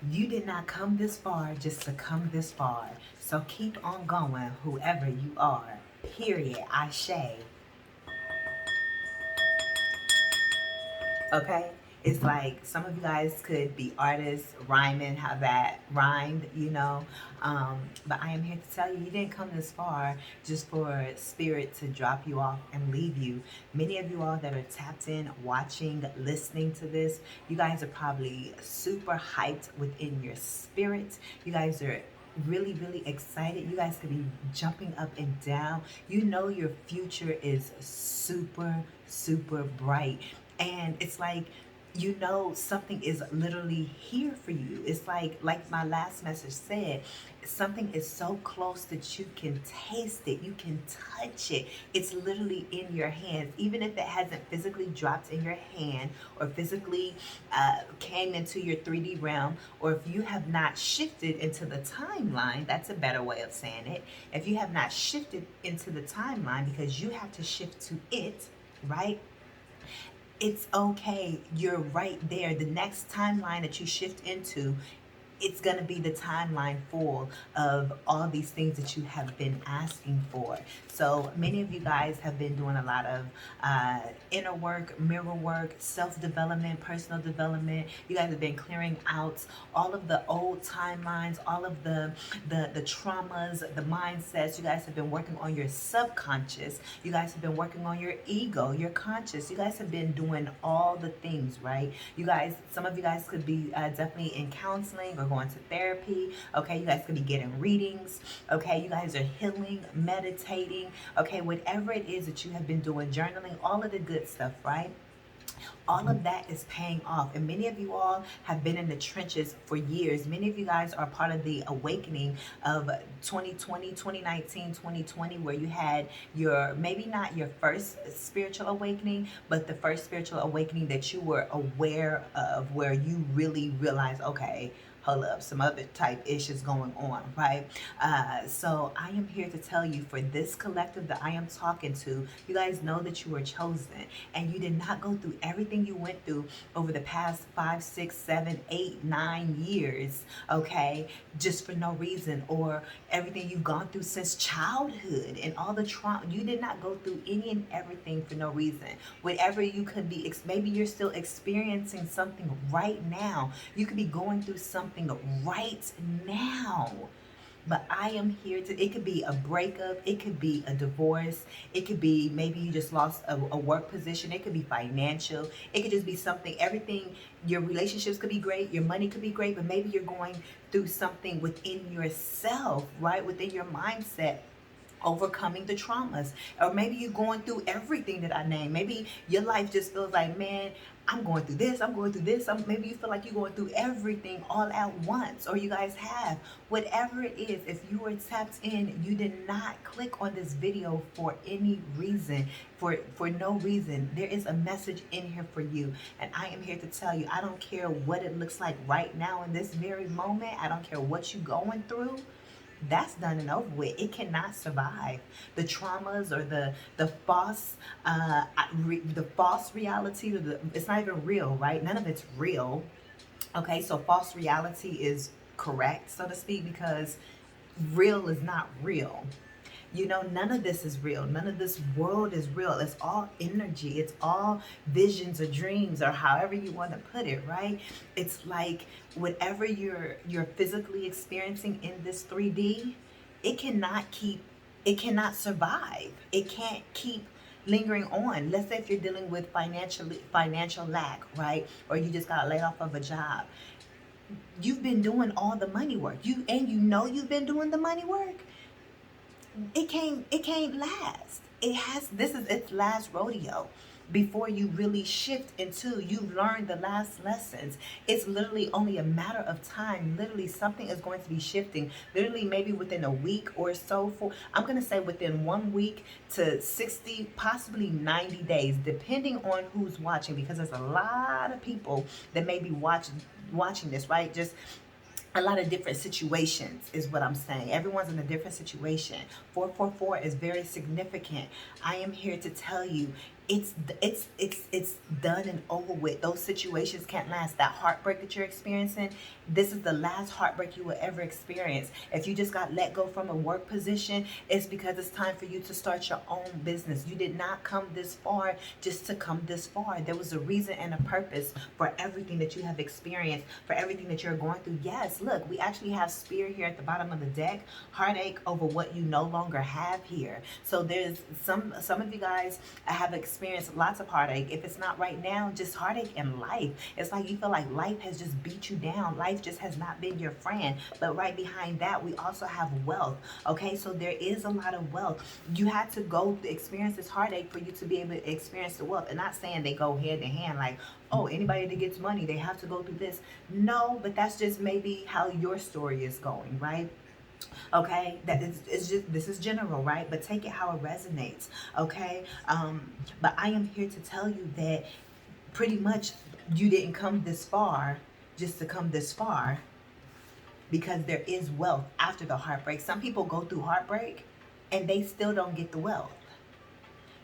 You did not come this far just to come this far. So keep on going, whoever you are. Period. Ashe. Okay? It's like some of you guys could be artists, rhyming, how that rhymed, you know. But I am here to tell you, you didn't come this far just for spirit to drop you off and leave you. Many of you all that are tapped in, watching, listening to this, you guys are probably super hyped within your spirit. You guys are really excited. You guys could be jumping up and down. You know your future is super bright. And it's like, you know, something is literally here for you. It's like my last message said, something is so close that you can taste it, you can touch it. It's literally in your hands, even if it hasn't physically dropped in your hand or physically came into your 3D realm, or if you have not shifted into the timeline. That's a better way of saying it. If you have not shifted into the timeline, because you have to shift to it, right? It's okay. You're right there. The next timeline that you shift into, it's going to be the timeline full of all these things that you have been asking for. So many of you guys have been doing a lot of inner work, mirror work, self-development, personal development. You guys have been clearing out all of the old timelines, all of the traumas, the mindsets. You guys have been working on your subconscious. You guys have been working on your ego, your conscious. You guys have been doing all the things, right? You guys, some of you guys could be definitely in counseling or going to therapy. Okay, you guys could be getting readings. Okay, you guys are healing, meditating. Okay, whatever it is that you have been doing, journaling, all of the good stuff, right? All of that is paying off. And many of you all have been in the trenches for years. Many of you guys are part of the awakening of 2020, 2019, 2020, where you had your, maybe not your first spiritual awakening, but the first spiritual awakening that you were aware of, where you really realized, okay, hold up, some other type issues going on, right? So I am here to tell you, for this collective that I am talking to, you guys know that you were chosen, and you did not go through everything you went through over the past 5, 6, 7, 8, 9 years, okay, just for no reason, or everything you've gone through since childhood and all the trauma. You did not go through any and everything for no reason. Whatever you could be, maybe you're still experiencing something right now. You could be going through something right now. But I am here to, it could be a breakup, it could be a divorce, it could be maybe you just lost a work position, it could be financial, it could just be something, everything, your relationships could be great, your money could be great, but maybe you're going through something within yourself, right? Within your mindset, overcoming the traumas. Or maybe you're going through everything that I named. Maybe your life just feels like, man, I'm going through this, I'm going through this. Maybe you feel like you're going through everything all at once, or you guys have. Whatever it is, if you were tapped in, you did not click on this video for any reason, for no reason. There is a message in here for you, and I am here to tell you, I don't care what it looks like right now in this very moment. I don't care what you're going through. That's done and over with. It cannot survive the traumas or the false the false reality, or it's not even real, right? None of it's real. Okay, so false reality is correct, so to speak, because real is not real. You know, none of this is real. None of this world is real. It's all energy. It's all visions or dreams, or however you want to put it, right? It's like whatever you're physically experiencing in this 3D, it cannot survive. It can't keep lingering on. Let's say if you're dealing with financial lack, right? Or you just got laid off of a job. You've been doing all the money work. You know you've been doing the money work. It can't last. This is its last rodeo before you really shift into, you've learned the last lessons. It's literally only a matter of time. Literally something is going to be shifting, literally maybe within a week or so. I'm going to say within 1 week to 60, possibly 90 days, depending on who's watching, because there's a lot of people that may be watching this, right? Just a lot of different situations is what I'm saying. Everyone's in a different situation. 444 is very significant. I am here to tell you, it's done and over with. Those situations can't last. That heartbreak that you're experiencing, this is the last heartbreak you will ever experience. If you just got let go from a work position, it's because it's time for you to start your own business. You did not come this far just to come this far. There was a reason and a purpose for everything that you have experienced, for everything that you're going through. Yes, look, we actually have spirit here at the bottom of the deck. Heartache over what you no longer have here. So there's some of you guys have experienced lots of heartache. If it's not right now, just heartache in life. It's like you feel like life has just beat you down. Life just has not been your friend. But right behind that, we also have wealth. Okay, so there is a lot of wealth. You had to go experience this heartache for you to be able to experience the wealth. And not saying they go hand in hand, like, oh, anybody that gets money, they have to go through this. No, but that's just maybe how your story is going, right? Okay, that is, it's just, this is general, right? But take it how it resonates. Okay, but I am here to tell you that pretty much you didn't come this far just to come this far, because there is wealth after the heartbreak. Some people go through heartbreak and they still don't get the wealth.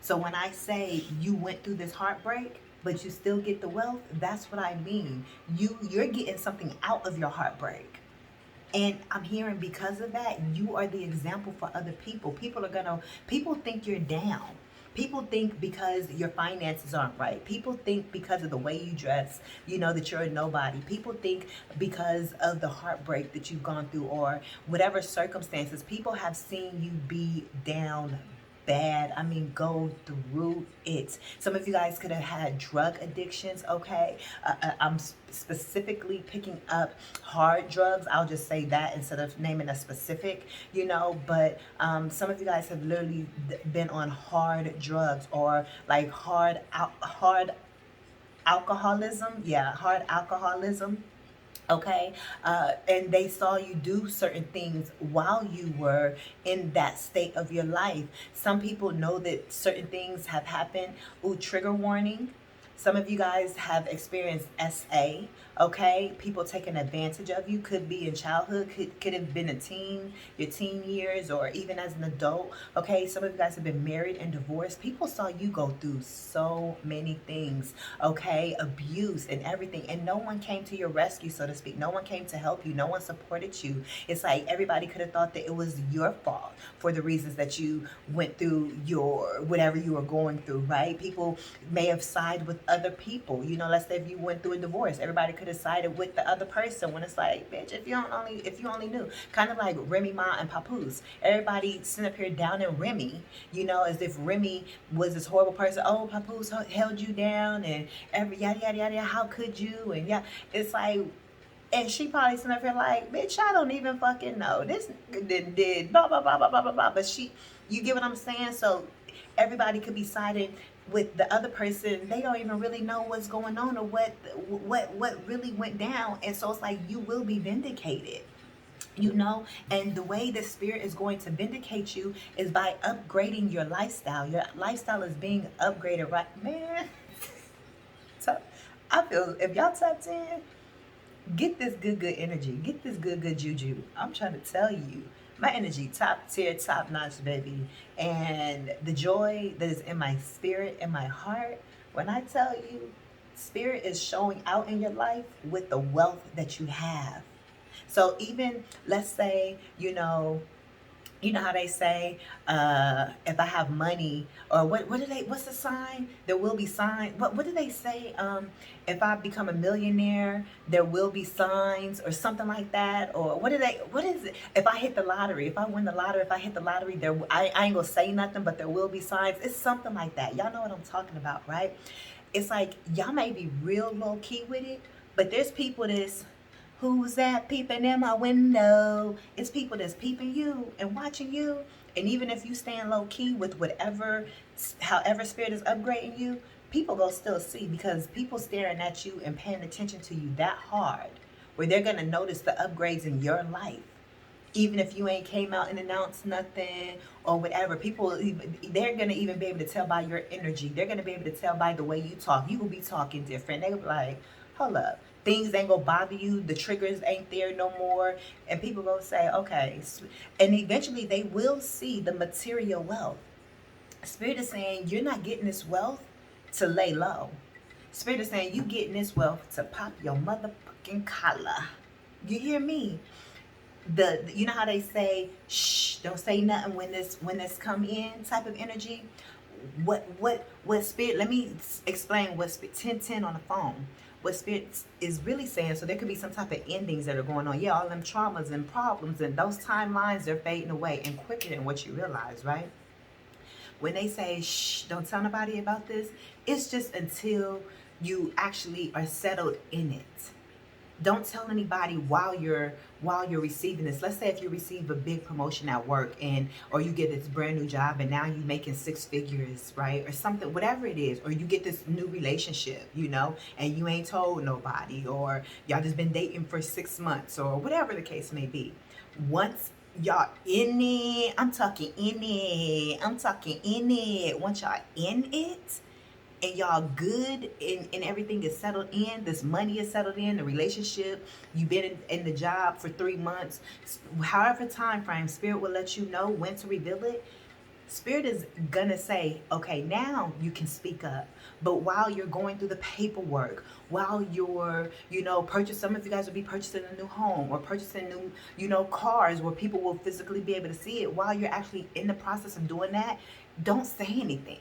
So when I say you went through this heartbreak but you still get the wealth, that's what I mean. You're getting something out of your heartbreak. And I'm hearing, because of that, you are the example for other people. People think you're down. People think because your finances aren't right. People think because of the way you dress, that you're a nobody. People think because of the heartbreak that you've gone through, or whatever circumstances. People have seen you be down bad. I mean, go through it. Some of you guys could have had drug addictions, okay? I'm specifically picking up hard drugs. I'll just say that instead of naming a specific, but some of you guys have literally been on hard drugs, or like hard alcoholism. Yeah, hard alcoholism. Okay, and they saw you do certain things while you were in that state of your life. Some people know that certain things have happened. Ooh, trigger warning. Some of you guys have experienced SA, okay? People taking advantage of you. Could be in childhood, could have been a teen, your teen years, or even as an adult, okay? Some of you guys have been married and divorced. People saw you go through so many things, okay? Abuse and everything, and no one came to your rescue, so to speak. No one came to help you. No one supported you. It's like everybody could have thought that it was your fault for the reasons that you went through your whatever you were going through, right? People may have sided with other people. Let's say if you went through a divorce, everybody could have sided with the other person, when it's like, bitch, if you only knew. Kind of like Remy Ma and Papoose. Everybody sitting up here down in Remy, as if Remy was this horrible person. Oh, Papoose held you down, and every yada yada yada, how could you? And yeah, it's like, and she probably sitting up here like, bitch, I don't even fucking know. This did blah blah blah blah blah blah blah. But you get what I'm saying? So everybody could be siding with the other person. They don't even really know what's going on, or what really went down. And so it's like, you will be vindicated. And the way the spirit is going to vindicate you is by upgrading your lifestyle. Your lifestyle is being upgraded, right, man? So I feel, if y'all tapped in, get this good energy. Get this good juju. I'm trying to tell you. My energy, top tier, top notch, baby. And the joy that is in my spirit, in my heart, when I tell you, spirit is showing out in your life with the wealth that you have. So even, let's say, how they say, if I have money, or what's the sign? There will be signs. What do they say? If I become a millionaire, there will be signs, or something like that. Or what is it? If I hit the lottery, if I win the lottery, if I hit the lottery, I ain't gonna say nothing, but there will be signs. It's something like that. Y'all know what I'm talking about, right? It's like, y'all may be real low key with it, but there's people that's, who's that peeping in my window? It's people that's peeping you and watching you. And even if you stand low key with however spirit is upgrading you, people go still see, because people staring at you and paying attention to you that hard, where they're going to notice the upgrades in your life. Even if you ain't came out and announced nothing or whatever, they're going to even be able to tell by your energy. They're going to be able to tell by the way you talk. You will be talking different. They'll be like, hold up. Things ain't gonna bother you. The triggers ain't there no more. And people gonna say, okay. And eventually they will see the material wealth. Spirit is saying, you're not getting this wealth to lay low. Spirit is saying you getting this wealth to pop your motherfucking collar. You hear me? You know how they say, shh, don't say nothing when this come in type of energy. What spirit? Let me explain what spirit. 1010 on the phone. What spirit is really saying. So there could be some type of endings that are going on. Yeah, all them traumas and problems and those timelines are fading away and quicker than what you realize, right? When they say, shh, don't tell nobody about this, it's just until you actually are settled in it. Don't tell anybody while you're receiving this. Let's say if you receive a big promotion at work, and or you get this brand new job and now you're making six figures, right? Or something, whatever it is, or you get this new relationship, and you ain't told nobody, or y'all just been dating for 6 months, or whatever the case may be. Once y'all in it, I'm talking in it. Once y'all in it, and y'all good, and everything is settled in, this money is settled in, the relationship, you've been in the job for 3 months, however time frame, spirit will let you know when to reveal it. Spirit is gonna say, okay, now you can speak up. But while you're going through the paperwork, while you're, some of you guys will be purchasing a new home or purchasing new, cars where people will physically be able to see it. While you're actually in the process of doing that, don't say anything.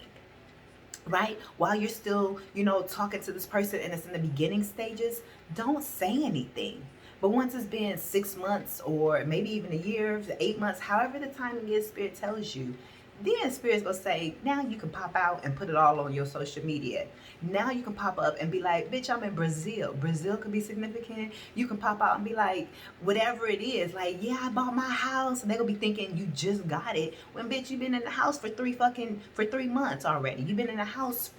Right? While you're still, talking to this person and it's in the beginning stages, don't say anything. But once it's been 6 months or maybe even a year, 8 months, however the timing is, Spirit tells you, then Spirit's gonna say, now you can pop out and put it all on your social media. Now you can pop up and be like, bitch, I'm in Brazil. Brazil could be significant. You can pop out and be like, whatever it is, like, yeah, I bought my house. And they're gonna be thinking you just got it. When, bitch, you've been in the house for 3 months already. You've been in the house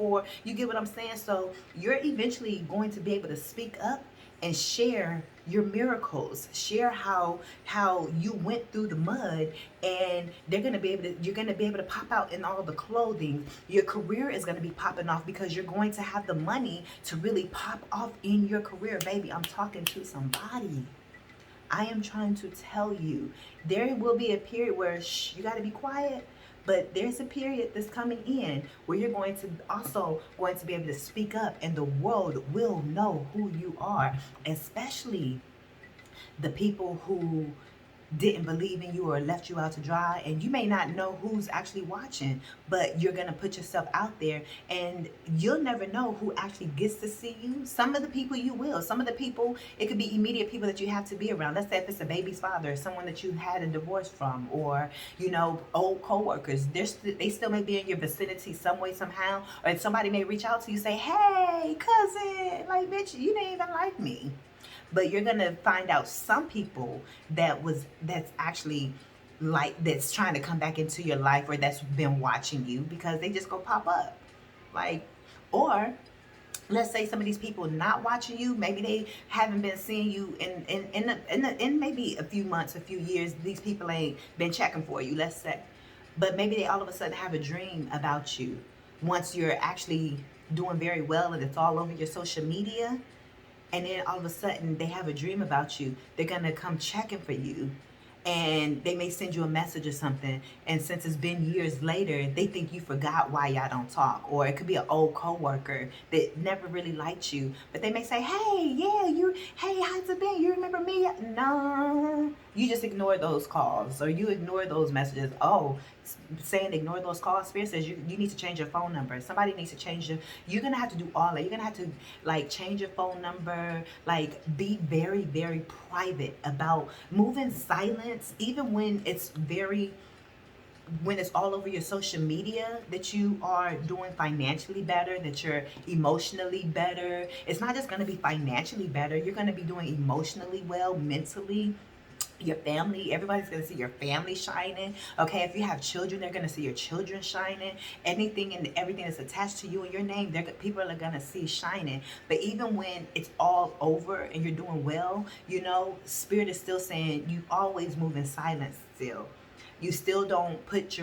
you get what I'm saying? So you're eventually going to be able to speak up and share your miracles, share how you went through the mud, and you're gonna be able to pop out in all the clothing. Your career is gonna be popping off because you're going to have the money to really pop off in your career. Baby, I'm talking to somebody. I am trying to tell you, there will be a period where you got to be quiet, but there's a period that's coming in where you're going to be able to speak up, and the world will know who you are, especially the people who didn't believe in you or left you out to dry. And you may not know who's actually watching, but you're going to put yourself out there, and you'll never know who actually gets to see you. Some of the people you will. Some of the people, it could be immediate people that you have to be around. Let's say if it's a baby's father, someone that you had a divorce from, or old co-workers. They still may be in your vicinity some way, somehow. Or somebody may reach out to you, say, hey cousin, like, bitch, you didn't even like me. But you're gonna find out some people that's actually that's trying to come back into your life, or that's been watching you, because they just go pop up. Like, or let's say some of these people not watching you, maybe they haven't been seeing you in maybe a few months, a few years. These people ain't been checking for you, let's say. But maybe they all of a sudden have a dream about you once you're actually doing very well and it's all over your social media. And then all of a sudden they have a dream about you. They're gonna come checking for you, and they may send you a message or something, and since it's been years later, they think you forgot why y'all don't talk. Or it could be an old coworker that never really liked you, but they may say, hey, yeah, hey, how's it been, you remember me? No, you just ignore those calls, or you ignore those messages. Saying ignore those calls, Spirit says you need to change your phone number. Somebody needs to change you're gonna have to do all that. You're gonna have to change your phone number, be very, very private about moving silence, even when it's all over your social media, that you are doing financially better, that you're emotionally better. It's not just going to be financially better. You're going to be doing emotionally well, mentally. Your family, everybody's going to see your family shining. Okay, if you have children, they're going to see your children shining. Anything and everything that's attached to you and your name, people are going to see shining. But even when it's all over and you're doing well, Spirit is still saying you always move in silence still. You still don't put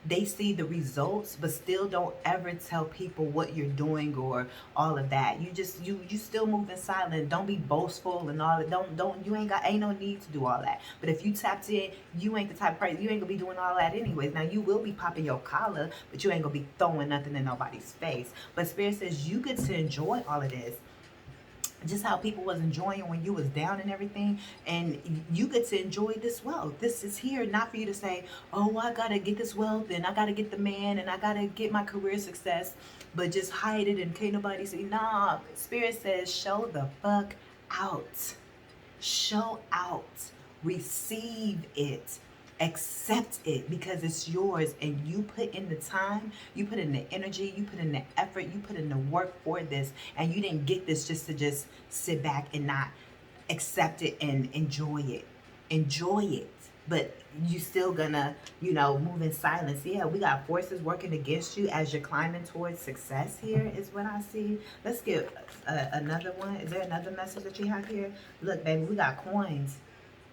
they see the results, but still don't ever tell people what you're doing or all of that. You still move in silence. Don't be boastful and all that. Don't you ain't no need to do all that. But if you tapped in, you ain't the type of person, you ain't gonna be doing all that anyways. Now you will be popping your collar, but you ain't gonna be throwing nothing in nobody's face. But Spirit says you get to enjoy all of this, just how people was enjoying when you was down and everything, and you get to enjoy this wealth. This is here not for you to say, oh, I gotta get this wealth and I gotta get the man and I gotta get my career success, but just hide it and can't nobody see. Nah, Spirit says show the fuck out. Show out. Receive it. Accept it, because it's yours, and you put in the time, you put in the energy, you put in the effort, you put in the work for this, and you didn't get this just to just sit back and not accept it and enjoy it. Enjoy it. But you still gonna, move in silence. Yeah, we got forces working against you as you're climbing towards success here, is what I see. Let's get another one. Is there another message that you have here? Look, baby, we got coins.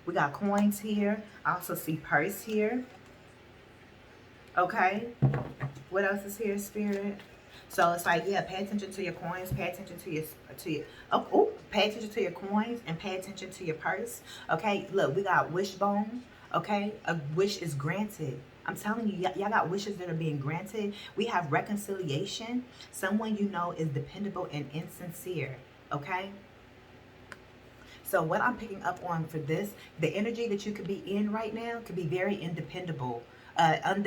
We got coins here. I also see purse here. Okay. What else is here, Spirit? So it's like, yeah, pay attention to your coins, pay attention to pay attention to your coins and pay attention to your purse. Okay, look, we got wishbone. Okay, a wish is granted. I'm telling you, y'all got wishes that are being granted. We have reconciliation. Someone you know is dependable and insincere. Okay. So what I'm picking up on for this, the energy that you could be in right now could be very undependable and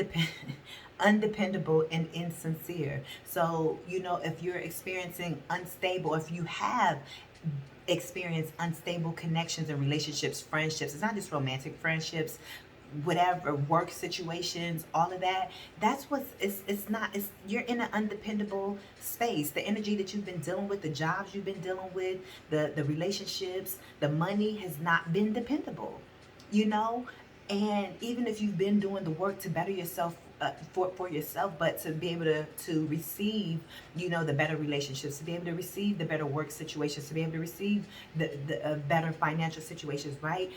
insincere. So, if you're experiencing unstable, if you have experienced unstable connections and relationships, friendships, it's not just romantic friendships, whatever, work situations, all of that, that's what's it's you're in an undependable space. The energy that you've been dealing with, the jobs you've been dealing with, the relationships, the money has not been dependable, and even if you've been doing the work to better yourself, for yourself, but to be able to receive, the better relationships, to be able to receive the better work situations, to be able to receive the better financial situations, right?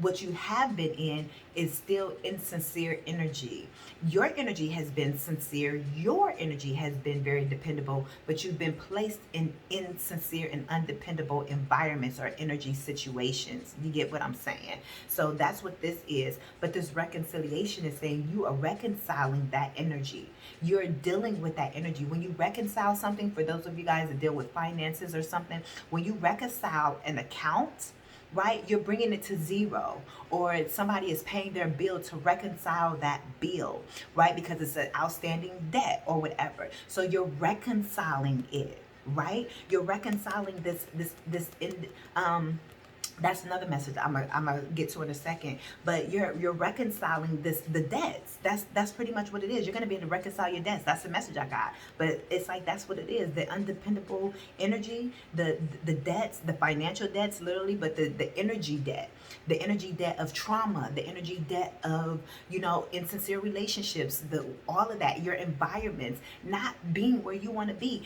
What you have been in is still insincere energy. Your energy has been sincere. Your energy has been very dependable, but you've been placed in insincere and undependable environments or energy situations. You get what I'm saying? So that's what this is. But this reconciliation is saying you are reconciling that energy. You're dealing with that energy. When you reconcile something, for those of you guys that deal with finances or something, when you reconcile an account, right, you're bringing it to zero, or somebody is paying their bill to reconcile that bill, right, because it's an outstanding debt or whatever. So you're reconciling it, right? You're reconciling this that's another message I'm gonna get to in a second. But you're reconciling the debts. That's pretty much what it is. You're gonna be able to reconcile your debts. That's the message I got. But it's like that's what it is. The undependable energy, the debts, the financial debts, literally, but the energy debt. The energy debt of trauma, the energy debt of, insincere relationships, all of that, your environments, not being where you want to be,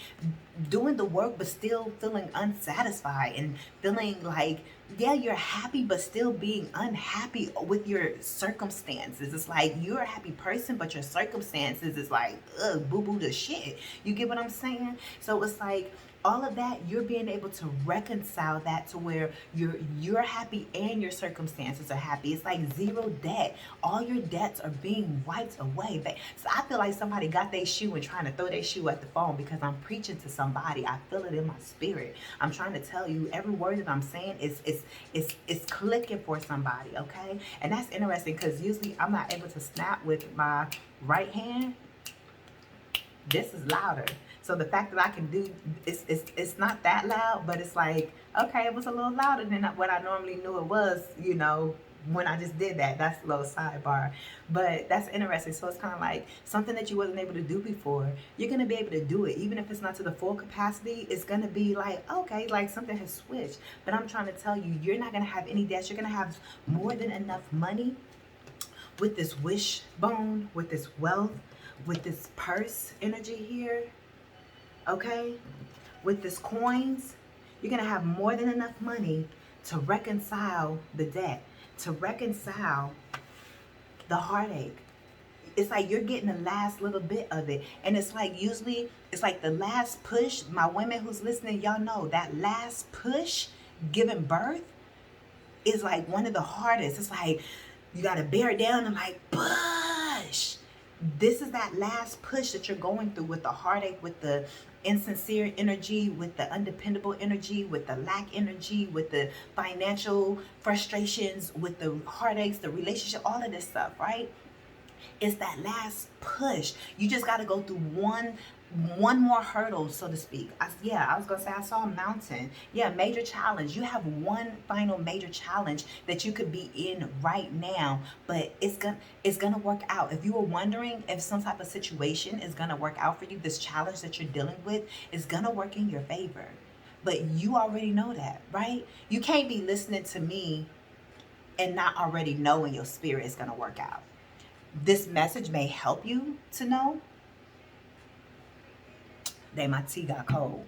doing the work but still feeling unsatisfied and feeling like, yeah, you're happy but still being unhappy with your circumstances. It's like you're a happy person but your circumstances is like, ugh, boo-boo the shit. You get what I'm saying? So it's like all of that, you're being able to reconcile that to where you're happy and your circumstances are happy. It's like zero debt. All your debts are being wiped away. So I feel like somebody got their shoe and trying to throw their shoe at the phone, because I'm preaching to somebody. I feel it in my spirit. I'm trying to tell you every word that I'm saying is clicking for somebody, okay? And that's interesting, because usually I'm not able to snap with my right hand. This is louder. So the fact that I can do it's not that loud, but it's like, okay, it was a little louder than what I normally knew it was, when I just did that. That's a little sidebar. But that's interesting. So it's kind of like something that you wasn't able to do before. You're going to be able to do it. Even if it's not to the full capacity, it's going to be like, okay, like something has switched. But I'm trying to tell you, you're not going to have any debts. You're going to have more than enough money with this wishbone, with this wealth, with this purse energy here. Okay, with this coins, you're gonna have more than enough money to reconcile the debt, to reconcile the heartache. It's like you're getting the last little bit of it. And it's like usually it's like the last push. My women who's listening, y'all know that last push giving birth is like one of the hardest. It's like you got to bear down and like push. This is that last push that you're going through with the heartache, with the insincere energy, with the undependable energy, with the lack energy, with the financial frustrations, with the heartaches, the relationship, all of this stuff, right? It's that last push. You just got to go through one more hurdle, so to speak. I was gonna say I saw a mountain. Yeah, major challenge. You have one final major challenge that you could be in right now, but it's gonna work out. If you were wondering if some type of situation is gonna work out for you, this challenge that you're dealing with is gonna work in your favor. But you already know that, right? You can't be listening to me and not already knowing your spirit is gonna work out. This message may help you to know. Dang, my tea got cold.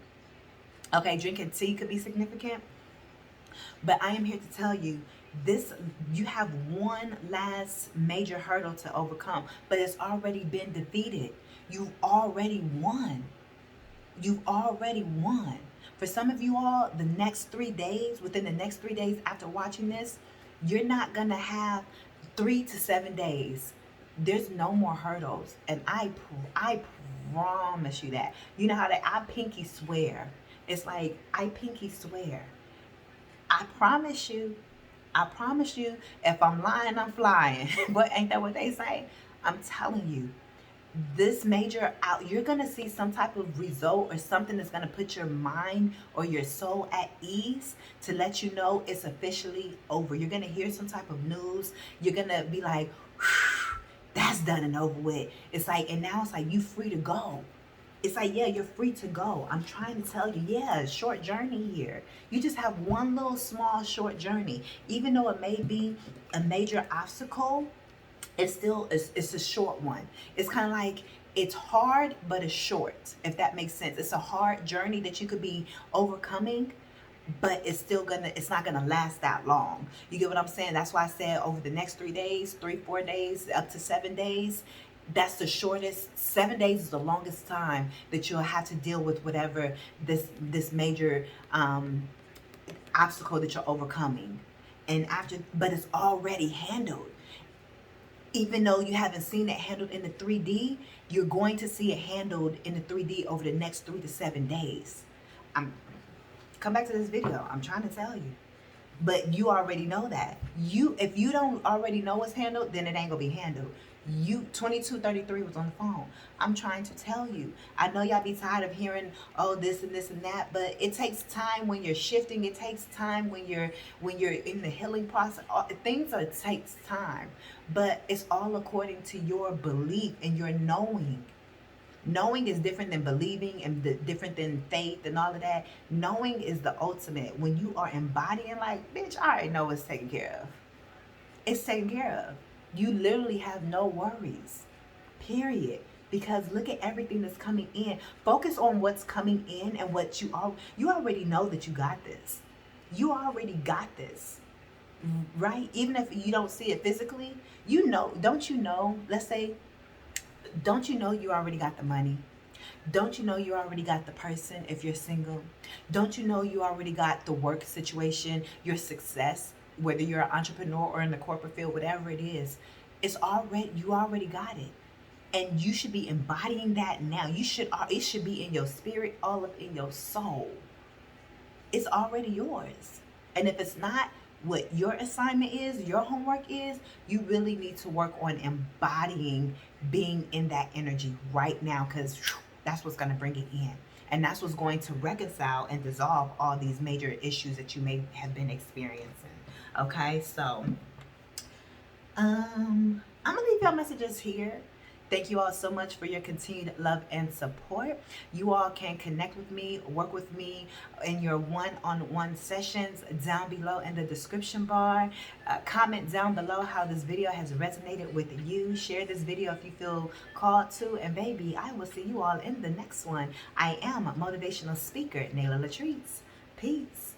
Okay, drinking tea could be significant. But I am here to tell you this: you have one last major hurdle to overcome, but it's already been defeated. You've already won. You've already won. For some of you all, within the next 3 days after watching this, you're not going to have 3 to 7 days. There's no more hurdles. And I promise you that. You know how I pinky swear. It's like, I pinky swear. I promise you, if I'm lying, I'm flying. But ain't that what they say? I'm telling you, this major out, you're going to see some type of result or something that's going to put your mind or your soul at ease to let you know it's officially over. You're going to hear some type of news. You're going to be like, that's done and over with. It's like, and now it's like you free to go. It's like, yeah, you're free to go. I'm trying to tell you, yeah, short journey here. You just have one little small short journey. Even though it may be a major obstacle, it's a short one. It's kind of like, it's hard, but it's short, if that makes sense. It's a hard journey that you could be overcoming, but it's not gonna last that long. You get what I'm saying? That's why I said over the next 3 days, 4 days, up to 7 days. That's the shortest. 7 days is the longest time that you'll have to deal with whatever this major obstacle that you're overcoming. But it's already handled. Even though you haven't seen it handled in the 3D, you're going to see it handled in the 3D over the next 3 to 7 days. Come back to this video. I'm trying to tell you. But you already know that. If you don't already know it's handled, then it ain't gonna be handled. 2233 was on the phone. I'm trying to tell you. I know y'all be tired of hearing, oh, this and this and that, but it takes time when you're shifting. It takes time when you're in the healing process. Takes time. But it's all according to your belief and your knowing. Knowing is different than believing and different than faith and all of that. Knowing is the ultimate. When you are embodying, like, bitch, I already know it's taken care of. It's taken care of. You literally have no worries, period. Because look at everything that's coming in. Focus on what's coming in and what you already know that you got this. You already got this, right? Even if you don't see it physically, you know, don't you know, let's say, don't you know you already got the money? Don't you know you already got the person if you're single? Don't you know you already got the work situation, your success, whether you're an entrepreneur or in the corporate field, whatever it is, you already got it. And you should be embodying that now. It should be in your spirit, all up in your soul. It's already yours. And if it's not what your assignment is, your homework is, you really need to work on embodying being in that energy right now, because that's what's going to bring it in. And that's what's going to reconcile and dissolve all these major issues that you may have been experiencing. Okay, so I'm going to leave y'all messages here. Thank you all so much for your continued love and support. You all can connect with me, work with me in your one-on-one sessions down below in the description bar. Comment down below how this video has resonated with you. Share this video if you feel called to. And baby, I will see you all in the next one. I am Motivational Speaker Nayla LATRICE. Peace.